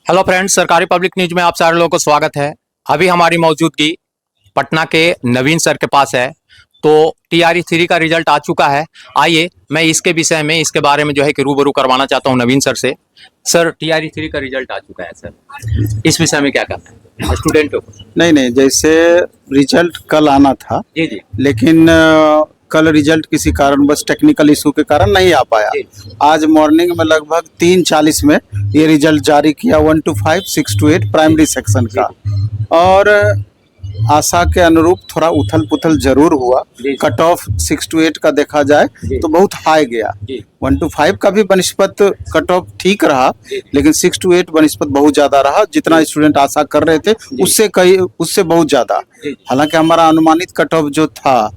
Hello friends, सरकारी public news में आप सारे लोगों को स्वागत है। अभी हमारी मौजूदगी पटना के नवीन सर के पास है। तो टीआरई 3 का रिजल्ट आ चुका है। आइए मैं इसके विषय में इसके बारे में जो है कि रूबरू करवाना चाहता हूं नवीन सर से। सर, टीआरई 3 का रिजल्ट आ चुका है सर, इस विषय में क्या कहना है स्टूडेंटों को? नहीं, जैसे रिजल्ट कल आना था जी जी, लेकिन कल रिजल्ट किसी कारण बस टेक्निकल इशू के कारण नहीं आ पाया। आज मॉर्निंग में लगभग 3:40 में ये रिजल्ट जारी किया 1 to 5, 6 to 8 प्राइमरी सेक्शन का। और आशा के अनुरूप थोड़ा उथल पुथल जरूर हुआ। कट ऑफ 6 to 8 का देखा जाए तो बहुत हाई गया। 1 to 5 का भी बनिस्पत कट ऑफ ठीक रहा, लेकिन 6 to 8 बनिस्पत बहुत ज्यादा रहा। जितना स्टूडेंट आशा कर रहे थे उससे बहुत ज्यादा। हालांकि हमारा अनुमानित कट ऑफ जो था,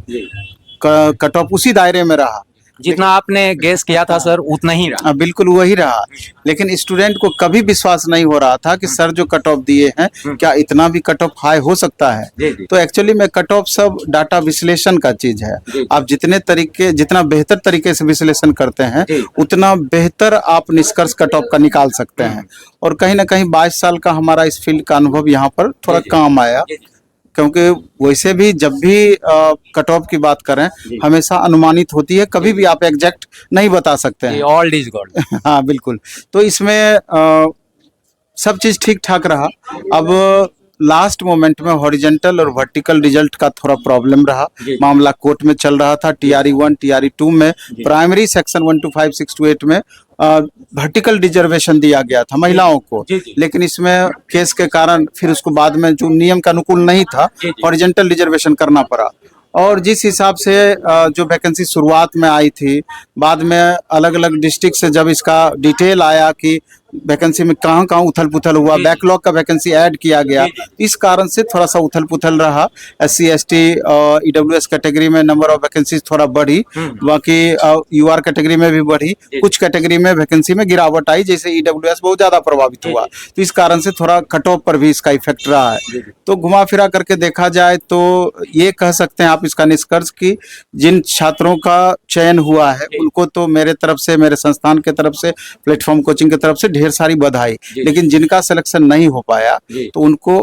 कट ऑफ उसी दायरे में रहा। जितना आपने गेस किया था सर उतना ही रहा। बिल्कुल वही रहा, लेकिन स्टूडेंट को कभी विश्वास नहीं हो रहा था कि सर जो कट ऑफ दिए हैं क्या इतना भी कट ऑफ हाई हो सकता है। तो एक्चुअली में कट ऑफ सब डाटा विश्लेषण का चीज है। आप जितना बेहतर तरीके से विश्लेषण करते हैं उतना बेहतर आप निष्कर्ष कट ऑफ का निकाल सकते हैं। और कहीं ना कहीं 22 साल का हमारा इस फील्ड का अनुभव यहाँ पर थोड़ा काम आया, क्योंकि वैसे भी जब भी कट ऑफ की बात करें हमेशा अनुमानित होती है, कभी भी आप एग्जैक्ट नहीं बता सकते हैं। All is God. हाँ बिल्कुल। तो इसमें सब चीज ठीक ठाक रहा। अब लास्ट मोमेंट में हॉरिजेंटल और वर्टिकल रिजल्ट का थोड़ा प्रॉब्लम रहा। मामला कोर्ट में चल रहा था। टीआरई 1, टीआरई 2 में प्राइमरी सेक्शन 1 to 5, 6 to 8 में वर्टिकल रिजर्वेशन दिया गया था महिलाओं को, लेकिन इसमें केस के कारण फिर उसको बाद में जो नियम के अनुकूल नहीं था हॉरिजेंटल रिजर्वेशन करना पड़ा। और जिस हिसाब से जो वैकेंसी शुरुआत में आई थी, बाद में अलग अलग डिस्ट्रिक्ट से जब इसका डिटेल आया कि वैकेंसी में कहाँ कहाँ उथल पुथल हुआ, बैकलॉग का वैकेंसी ऐड किया गया, इस कारण से थोड़ा सा उथल पुथल रहा। SC ST EWS कैटेगरी में नंबर ऑफ वैकेंसीज थोड़ा बढ़ी, बाकी UR कैटेगरी में भी बढ़ी। कुछ कैटेगरी में वैकेंसी में गिरावट आई, जैसे EWS बहुत ज्यादा प्रभावित हुआ, तो इस कारण से थोड़ा कट ऑफ पर भी इसका इफेक्ट रहा है। तो घुमा फिरा करके देखा जाए तो ये कह सकते हैं आप इसका निष्कर्ष कि जिन छात्रों का चयन हुआ है उनको तो मेरे तरफ से, मेरे संस्थान के तरफ से, प्लेटफॉर्म कोचिंग की तरफ से ढेर सारी बधाई। लेकिन जिनका सिलेक्शन नहीं हो पाया तो उनको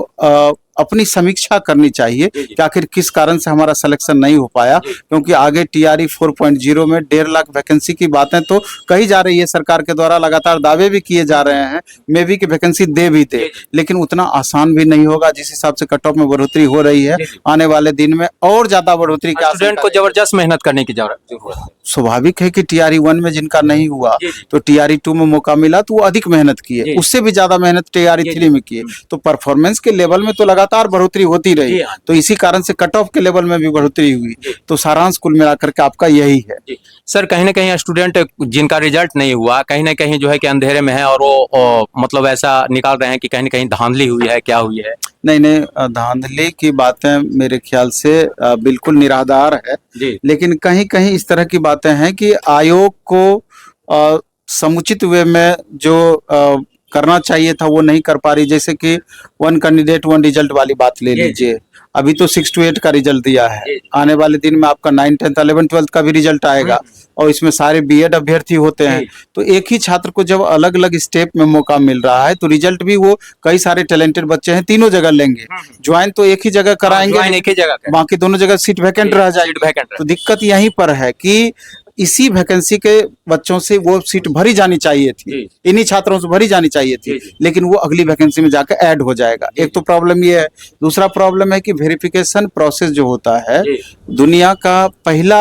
अपनी समीक्षा करनी चाहिए कि आखिर किस कारण से हमारा सिलेक्शन नहीं हो पाया, क्योंकि आगे टीआरई 4.0 में 1.5 लाख वैकेंसी की बातें तो कही जा रही है सरकार के द्वारा, लगातार दावे भी किए जा रहे हैं, मे भी कि वैकेंसी दे भी दे, लेकिन उतना आसान भी नहीं होगा। जिस हिसाब से कट ऑफ में बढ़ोतरी हो रही है, आने वाले दिन में और ज्यादा बढ़ोतरी का स्टूडेंट को जबरदस्त मेहनत करने की जरूरत है। स्वाभाविक है कि टीआरई 1 में जिनका नहीं हुआ तो टीआरई 2 में मौका मिला तो वो अधिक मेहनत किए, उससे भी ज्यादा मेहनत टीआरई 3 में किए। तो परफॉर्मेंस के लेवल में तो लगातार बढ़ोतरी होती रही, तो इसी कारण से कट ऑफ के लेवल में भी बढ़ोतरी हुई। तो सारांश कुल मिलाकर के आपका यही है। सर, कहीं ना कहीं स्टूडेंट जिनका रिजल्ट नहीं हुआ कहीं ना कहीं जो है कि अंधेरे में है, और वो मतलब ऐसा निकाल रहे हैं कि कहीं ना कहीं धांधली हुई है, क्या हुई है? नहीं, धांधली की बातें मेरे ख्याल से बिल्कुल निराधार है, लेकिन कहीं कहीं इस तरह की बातें हैं कि आयोग को समुचित वे में जो करना चाहिए था वो नहीं कर पा रही। जैसे कि 1 कैंडिडेट 1 रिजल्ट वाली बात ले लीजिए, अभी तो 6 to 8 का रिजल्ट दिया है, आने वाले दिन में आपका 9, 10, 11, 12 का भी रिजल्ट आएगा और इसमें सारे बीएड अभ्यर्थी होते हैं। तो एक ही छात्र को जब अलग अलग स्टेप में मौका मिल रहा है तो रिजल्ट भी वो कई सारे टैलेंटेड बच्चे हैं तीनों जगह लेंगे। ज्वाइन तो एक ही जगह कराएंगे, एक ही जगह, बाकी दोनों जगह सीट वैकेंट रह जाएगी। तो दिक्कत यहीं पर है कि इसी वैकेंसी के बच्चों से वो सीट भरी जानी चाहिए थी, इन्हीं छात्रों से भरी जानी चाहिए थी, लेकिन वो अगली वैकेंसी में जाकर ऐड हो जाएगा। एक तो प्रॉब्लम ये है। दूसरा प्रॉब्लम है कि वेरिफिकेशन प्रोसेस जो होता है, दुनिया का पहला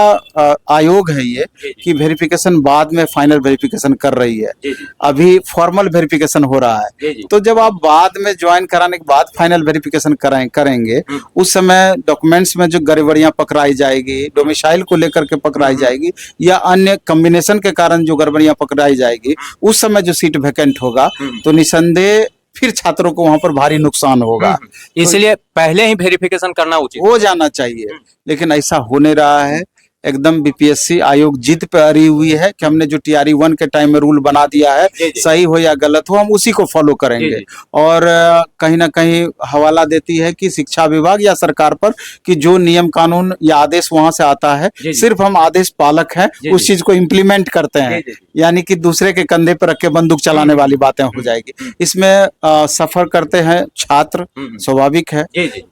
आयोग है ये कि वेरिफिकेशन बाद में फाइनल वेरिफिकेशन कर रही है। अभी फॉर्मल वेरिफिकेशन हो रहा है। तो जब आप बाद में ज्वाइन कराने के बाद फाइनल वेरिफिकेशन करेंगे, उस समय डॉक्यूमेंट्स में जो गड़बड़ियां पकड़ाई जाएगी, डोमिसाइल को लेकर के पकड़ाई जाएगी या अन्य कॉम्बिनेशन के कारण जो गड़बड़ियां पकड़ाई जाएगी, उस समय जो सीट वैकेंट होगा तो निसंदेह फिर छात्रों को वहां पर भारी नुकसान होगा। इसलिए पहले ही वेरिफिकेशन करना उचित हो जाना चाहिए, लेकिन ऐसा हो नहीं रहा है। एकदम बीपीएससी आयोग जिद पे अड़ी हुई है कि हमने जो टीआरई 1 के टाइम में रूल बना दिया है, सही हो या गलत हो, हम उसी को फॉलो करेंगे। और कहीं ना कहीं हवाला देती है कि शिक्षा विभाग या सरकार पर कि जो नियम कानून या आदेश वहां से आता है, सिर्फ हम आदेश पालक हैं, उस चीज को इम्प्लीमेंट करते हैं, यानी कि दूसरे के कंधे पर रख के बंदूक चलाने वाली बातें हो जाएगी। इसमें सफर करते हैं छात्र, स्वाभाविक है।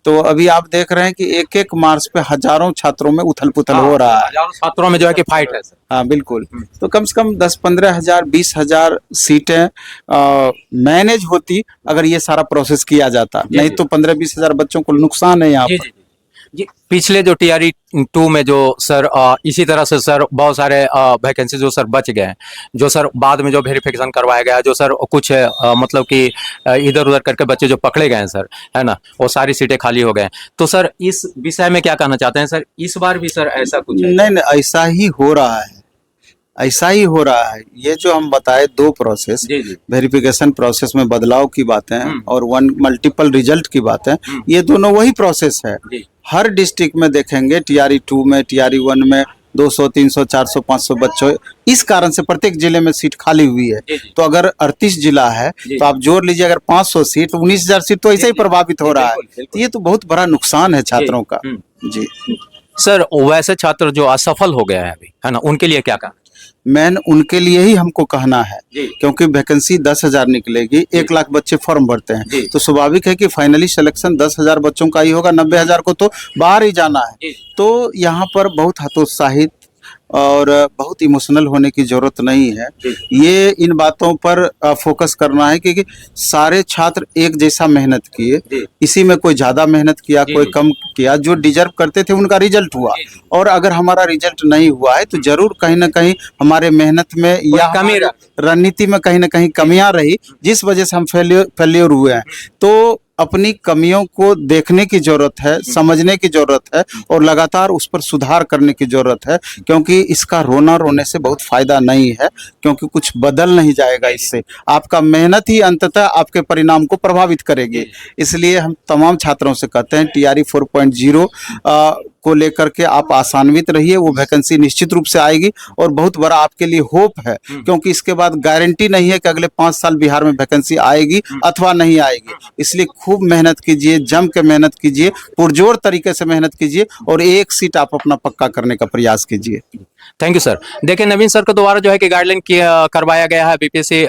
तो अभी आप देख रहे हैं कि एक एक मार्च पे हजारों छात्रों में उथल पुथल हो रहा है। छात्रों में जो है कि फाइट है सर। हाँ बिल्कुल। तो कम से कम 10-15 हजार 20,000 सीटें मैनेज होती अगर ये सारा प्रोसेस किया जाता, नहीं तो 15-20 हजार बच्चों को नुकसान है यहाँ पर। जी, पिछले जो टीआरई 2 में जो सर इसी तरह से सर बहुत सारे वैकेंसी जो सर बच गए हैं, जो सर बाद में जो वेरिफिकेशन करवाया गया, जो सर कुछ मतलब कि इधर उधर करके बच्चे जो पकड़े गए हैं सर, है ना, वो सारी सीटें खाली हो गए हैं। तो सर इस विषय में क्या कहना चाहते हैं सर, इस बार भी सर ऐसा कुछ है? नहीं नहीं, ऐसा ही हो रहा है, ऐसा ही हो रहा है। ये जो हम बताए दो प्रोसेस, वेरिफिकेशन प्रोसेस में बदलाव की बातें और मल्टीपल रिजल्ट की बातें, ये दोनों वही प्रोसेस है। हर डिस्ट्रिक्ट में देखेंगे टीआरई 2 में, टीआरई 1 में 200, 300, 400, 500 बच्चों, इस कारण से प्रत्येक जिले में सीट खाली हुई है। तो अगर 38 जिला है तो आप जोड़ लीजिए, अगर 500 सीट, 19,000 सीट तो ऐसे ही प्रभावित हो रहा है। तो ये तो बहुत बड़ा नुकसान है छात्रों का। जी सर, वैसे छात्र जो असफल हो गया है अभी, है ना, उनके लिए क्या कहना? मैन उनके लिए ही हमको कहना है, क्योंकि वैकेंसी 10,000 निकलेगी, 1 लाख बच्चे फॉर्म भरते हैं, तो स्वाभाविक है कि फाइनली सिलेक्शन 10,000 बच्चों का ही होगा, 90,000 को तो बाहर ही जाना है। तो यहाँ पर बहुत हतोत्साहित और बहुत इमोशनल होने की जरूरत नहीं है। ये इन बातों पर फोकस करना है क्योंकि सारे छात्र एक जैसा मेहनत किए, इसी में कोई ज्यादा मेहनत किया, कोई कम किया, जो डिजर्व करते थे उनका रिजल्ट हुआ। और अगर हमारा रिजल्ट नहीं हुआ है तो जरूर कहीं ना कहीं हमारे मेहनत में या रणनीति में कहीं ना कहीं कमियां रही, जिस वजह से हम फेल्योर हुए हैं। तो अपनी कमियों को देखने की जरूरत है, समझने की जरूरत है और लगातार उस पर सुधार करने की जरूरत है, क्योंकि इसका रोना रोने से बहुत फायदा नहीं है, क्योंकि कुछ बदल नहीं जाएगा इससे। आपका मेहनत ही अंततः आपके परिणाम को प्रभावित करेगी। इसलिए हम तमाम छात्रों से कहते हैं टीआरई 4.0 को लेकर के आप आशान्वित रहिए, वो वैकेंसी निश्चित रूप से आएगी और बहुत बड़ा आपके लिए होप है, क्योंकि इसके बाद गारंटी नहीं है कि अगले 5 साल बिहार में वैकेंसी आएगी अथवा नहीं आएगी। इसलिए खूब मेहनत कीजिए, जम के मेहनत कीजिए, पुरजोर तरीके से मेहनत कीजिए और एक सीट आप अपना पक्का करने का प्रयास कीजिए। Thank you sir. देखिए, नवीन सर को दोबारा जो है कि गाइडलाइन करवाया गया है बीपीएससी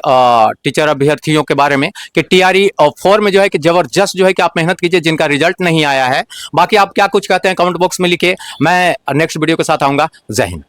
टीचर अभ्यर्थियों के बारे में कि टीआरई 4 में जो है कि जबरदस्त जो है कि आप मेहनत कीजिए जिनका रिजल्ट नहीं आया है। बाकी आप क्या कुछ कहते हैं कमेंट बॉक्स में लिखिए। मैं नेक्स्ट वीडियो के साथ आऊंगा। जय हिंद।